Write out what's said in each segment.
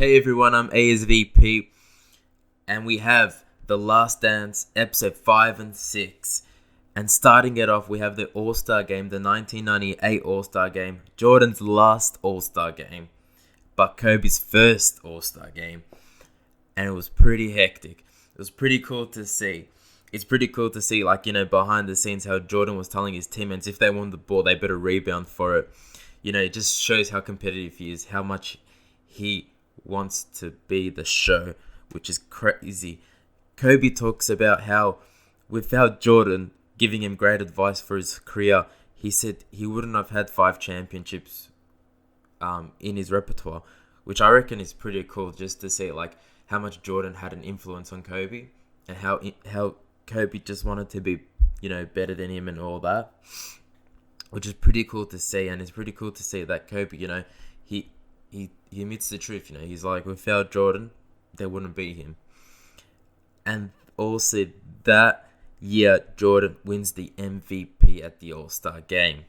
Hey everyone, I'm ASVP, and we have The Last Dance, episode 5 and 6. And starting it off, we have the All-Star Game, the 1998 All-Star Game, Jordan's last All-Star Game, but Kobe's first All-Star Game. And it was pretty hectic. It was pretty cool to see. It's pretty cool to see, behind the scenes, how Jordan was telling his teammates if they won the ball, they better rebound for it. It just shows how competitive he is, how much he wants to be the show, which is crazy. Kobe talks about how, without Jordan giving him great advice for his career, he said he wouldn't have had 5 championships in his repertoire, which I reckon is pretty cool, just to see how much Jordan had an influence on Kobe, and how Kobe just wanted to be better than him and all that, which is pretty cool to see. And it's pretty cool to see that Kobe, he admits the truth. He's like, without Jordan, there wouldn't be him. And also that year, Jordan wins the MVP at the All-Star Game.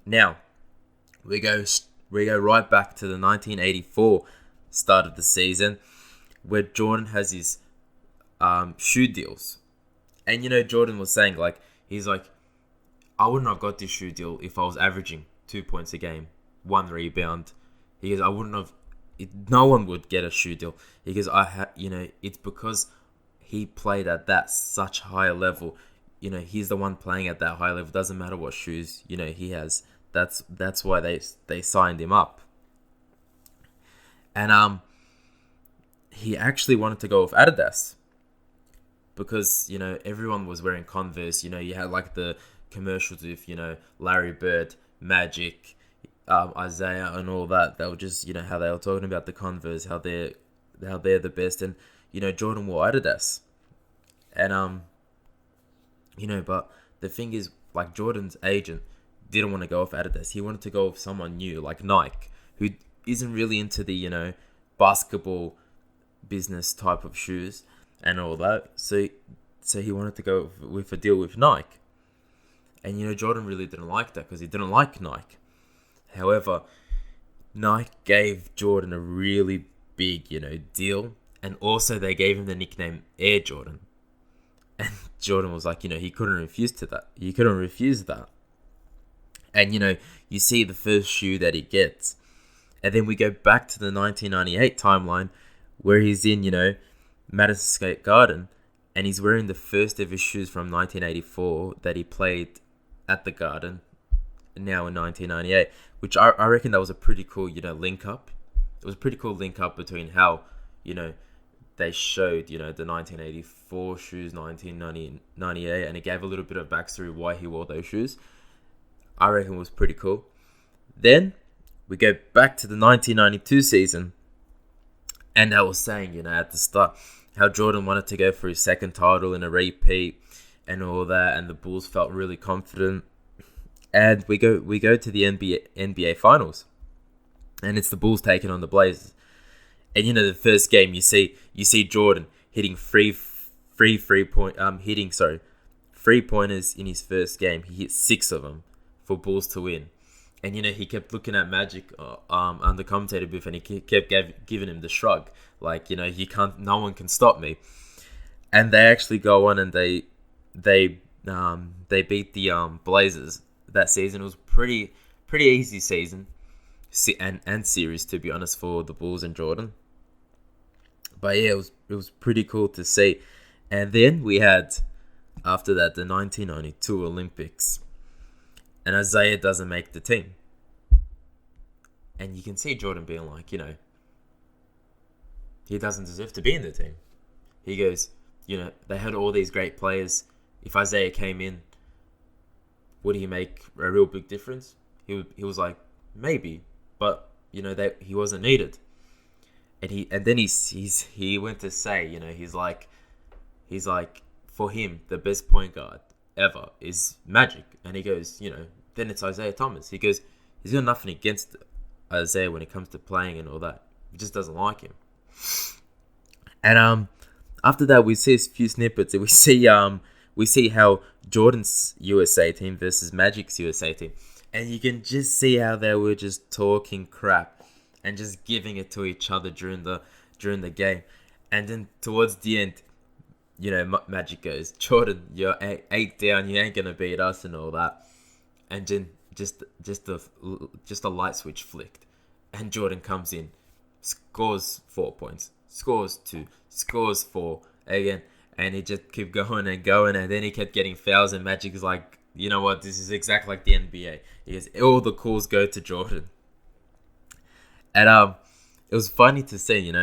Now, we go right back to the 1984 start of the season, where Jordan has his shoe deals. And Jordan was saying, he's like, I wouldn't have got this shoe deal if I was averaging 2 points a game, 1 rebound. He goes, I wouldn't have. No one would get a shoe deal. He goes, it's because he played at that such higher level. He's the one playing at that high level. Doesn't matter what shoes he has. That's why they signed him up. And he actually wanted to go with Adidas, because everyone was wearing Converse. You had the commercials with Larry Bird, Magic, Isaiah, and all that. They were just how they were talking about the Converse, how they're the best. And Jordan wore Adidas, and but the thing is, Jordan's agent didn't want to go with Adidas. He wanted to go with someone new, like Nike, who isn't really into the basketball business type of shoes and all that. So he wanted to go with a deal with Nike. And Jordan really didn't like that, because he didn't like Nike. However, Nike gave Jordan a really big, deal. And also they gave him the nickname Air Jordan. And Jordan was like, he couldn't refuse that. He couldn't refuse that. And, you see the first shoe that he gets. And then we go back to the 1998 timeline, where he's in, Madison Square Garden. And he's wearing the first ever shoes from 1984 that he played at the Garden, now in 1998, which I reckon that was a pretty cool, link up. It was a pretty cool link up between how, they showed, the 1984 shoes, 1998, and it gave a little bit of backstory why he wore those shoes. I reckon it was pretty cool. Then we go back to the 1992 season, and I was saying, at the start, how Jordan wanted to go for his second title in a repeat and all that, and the Bulls felt really confident. And we go to the NBA Finals, and it's the Bulls taking on the Blazers. And the first game, you see Jordan hitting three pointers in his first game. He hit 6 of them for Bulls to win. And he kept looking at Magic on the commentator booth, and he kept giving him the shrug, no one can stop me. And they actually go on and they beat the Blazers that season. It was pretty easy season and series, to be honest, for the Bulls and Jordan. But yeah, it was pretty cool to see. And then we had, after that, the 1992 Olympics, and Isaiah doesn't make the team. And you can see Jordan being like, he doesn't deserve to be in the team. He goes, they had all these great players. If Isaiah came in, would he make a real big difference? He was like, maybe, but he wasn't needed. And then he went to say, he's like, for him, the best point guard ever is Magic. And he goes, then it's Isaiah Thomas. He goes, he's got nothing against Isaiah when it comes to playing and all that. He just doesn't like him. And after that, we see a few snippets, and we see how Jordan's USA team versus Magic's USA team, and you can just see how they were just talking crap and just giving it to each other during the game. And then towards the end, Magic goes, Jordan, you're eight down, you ain't gonna beat us and all that. And then just a light switch flicked, and Jordan comes in, scores 4 points, scores 2, scores 4 again, and he just kept going and going, and then he kept getting fouls, and Magic is like, you know what, this is exactly like the NBA. He goes, all the calls go to Jordan. And it was funny to see,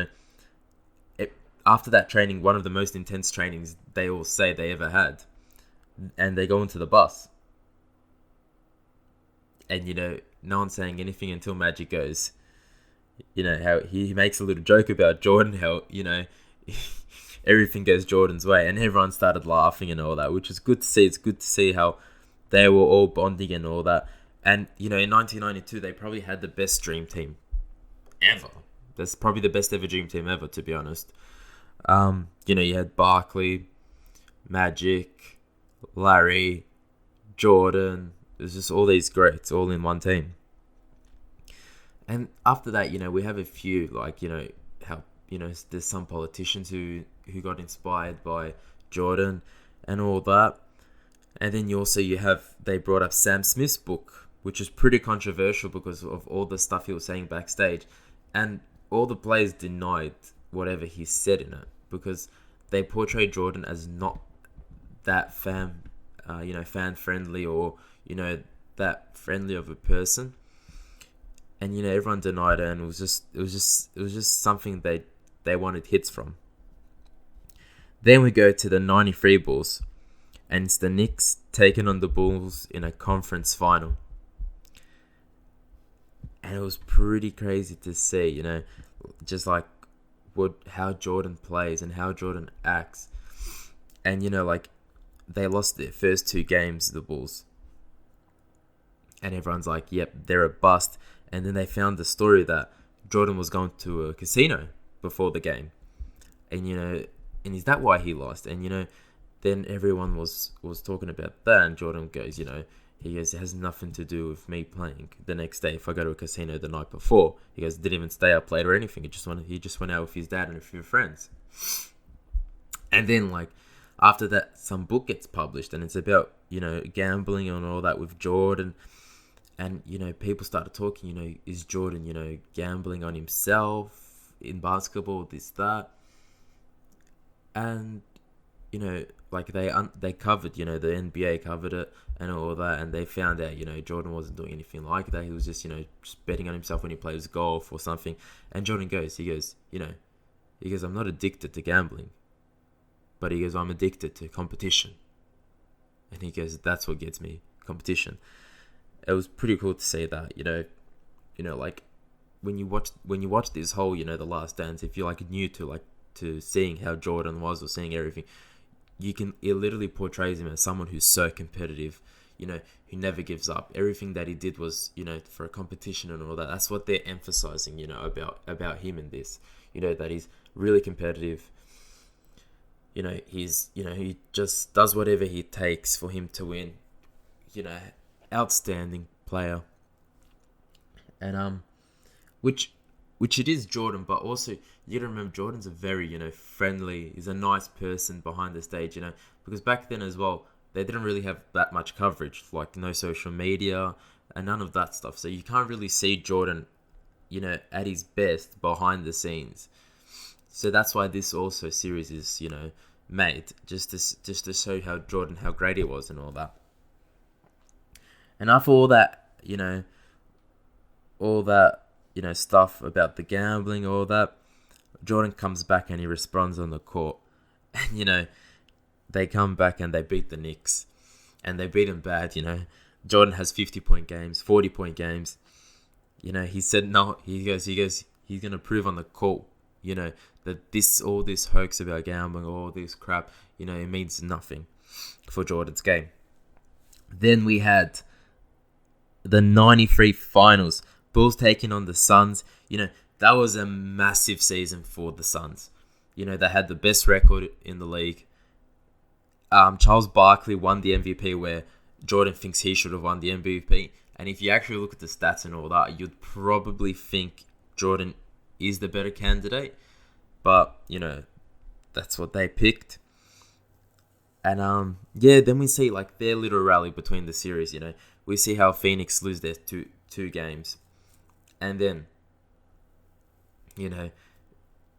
after that training, one of the most intense trainings they all say they ever had, and they go into the bus. And, no one's saying anything until Magic goes, how he makes a little joke about Jordan, how, everything goes Jordan's way. And everyone started laughing and all that, which is good to see. It's good to see how they were all bonding and all that. And, in 1992, they probably had the best dream team ever. That's probably the best ever dream team ever, to be honest. You had Barkley, Magic, Larry, Jordan. It was just all these greats all in one team. And after that, we have a few, like, how, there's some politicians who got inspired by Jordan and all that. And then they brought up Sam Smith's book, which is pretty controversial because of all the stuff he was saying backstage. And all the players denied whatever he said in it because they portrayed Jordan as not that fan friendly or, that friendly of a person. And, everyone denied it, and it was just something they wanted hits from. Then we go to the 93 Bulls, and it's the Knicks taking on the Bulls in a conference final. And it was pretty crazy to see, just like how Jordan plays and how Jordan acts. And, they lost their first 2 games, the Bulls. And everyone's like, yep, they're a bust. And then they found the story that Jordan was going to a casino before the game. And, and is that why he lost? And, then everyone was talking about that. And Jordan goes, he goes, it has nothing to do with me playing the next day. If I go to a casino the night before, he goes, didn't even stay up late or anything. He just went out with his dad and a few friends. And then, after that, some book gets published, and it's about, gambling and all that with Jordan. And, people started talking, is Jordan, gambling on himself in basketball, this, that. And, they covered, the NBA covered it and all that. And they found out, Jordan wasn't doing anything like that. He was just, just betting on himself when he plays golf or something. And Jordan goes, I'm not addicted to gambling. But he goes, I'm addicted to competition. And he goes, that's what gets me, competition. It was pretty cool to see that, when you watch this whole, The Last Dance, if you're new to seeing how Jordan was or seeing everything, it literally portrays him as someone who's so competitive, who never gives up. Everything that he did was, for a competition and all that. That's what they're emphasizing, about him in this, that he's really competitive. He just does whatever he takes for him to win. Outstanding player. And which it is Jordan, but also you gotta remember Jordan's a very, friendly, he's a nice person behind the stage, because back then as well, they didn't really have that much coverage, like no social media and none of that stuff. So you can't really see Jordan, at his best behind the scenes. So that's why this also series is, made just to show how great he was and all that. And after all that, stuff about the gambling, all that, Jordan comes back and he responds on the court. And, they come back and they beat the Knicks. And they beat them bad, Jordan has 50-point games, 40-point games. He said no. He goes, he's going to prove on the court, that all this hoax about gambling, all this crap, it means nothing for Jordan's game. Then we had the 93 finals. Bulls taking on the Suns. That was a massive season for the Suns. They had the best record in the league. Charles Barkley won the MVP where Jordan thinks he should have won the MVP. And if you actually look at the stats and all that, you'd probably think Jordan is the better candidate, but that's what they picked. And then we see like their little rally between the series. We see how Phoenix lose their two games, and then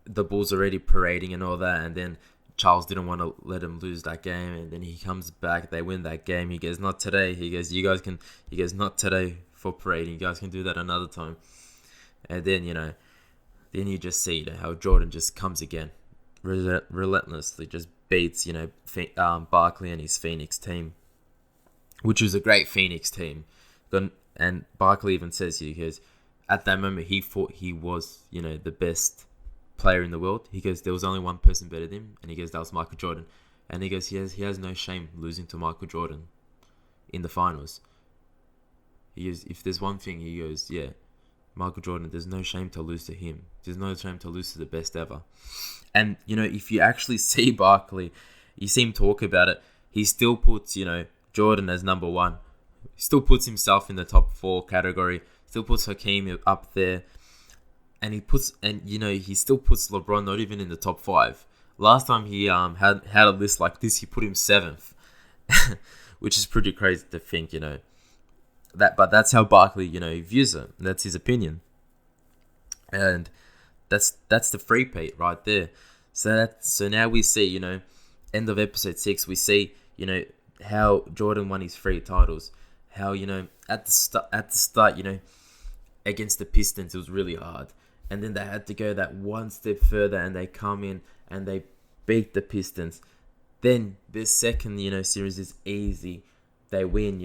the Bulls already parading and all that, and then Charles didn't want to let him lose that game, and then he comes back, they win that game. He goes, not today. He goes, not today for parading. You guys can do that another time. And then then you just see how Jordan just comes again, relentlessly just beats Barkley and his Phoenix team, which was a great Phoenix team. And Barkley even says, he goes, at that moment he thought he was the best player in the world. He goes, there was only one person better than him, and he goes, that was Michael Jordan. And he goes, he has no shame losing to Michael Jordan in the finals. He goes, if there's one thing, he goes, yeah, Michael Jordan, there's no shame to lose to him. There's no shame to lose to the best ever. And if you actually see Barkley, you see him talk about it, he still puts Jordan as number one. He still puts himself in the top 4 category. Still puts Hakeem up there. And he still puts LeBron not even in the top 5. Last time he had a list like this, he put him 7th, which is pretty crazy to think, But that's how Barkley, views it. That's his opinion, and that's the free Pete right there. So now we see, end of episode 6, we see, how Jordan won his 3 titles. How at the start, against the Pistons, it was really hard. And then they had to go that one step further, and they come in and they beat the Pistons. Then the second, series is easy. They win,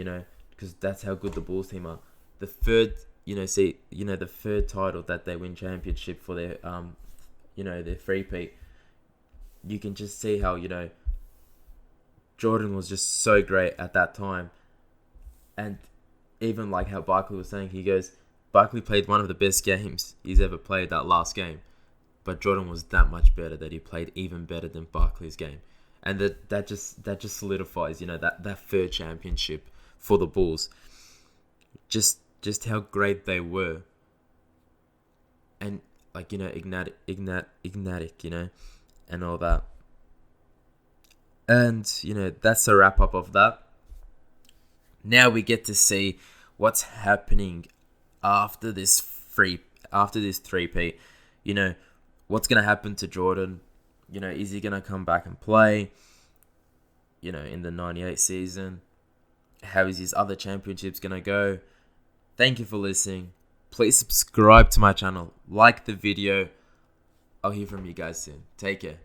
because that's how good the Bulls team are. The third, the third title that they win championship for their, their three-peat. You can just see how, Jordan was just so great at that time. And even like how Barkley was saying, he goes, Barkley played one of the best games he's ever played that last game. But Jordan was that much better that he played even better than Barkley's game. And that just solidifies, that third championship for the Bulls. Just how great they were. And like, ignatic, and all that. And, that's a wrap up of that. Now we get to see what's happening after this three-peat. What's going to happen to Jordan? Is he going to come back and play, in the 98 season? How is his other championships going to go? Thank you for listening. Please subscribe to my channel. Like the video. I'll hear from you guys soon. Take care.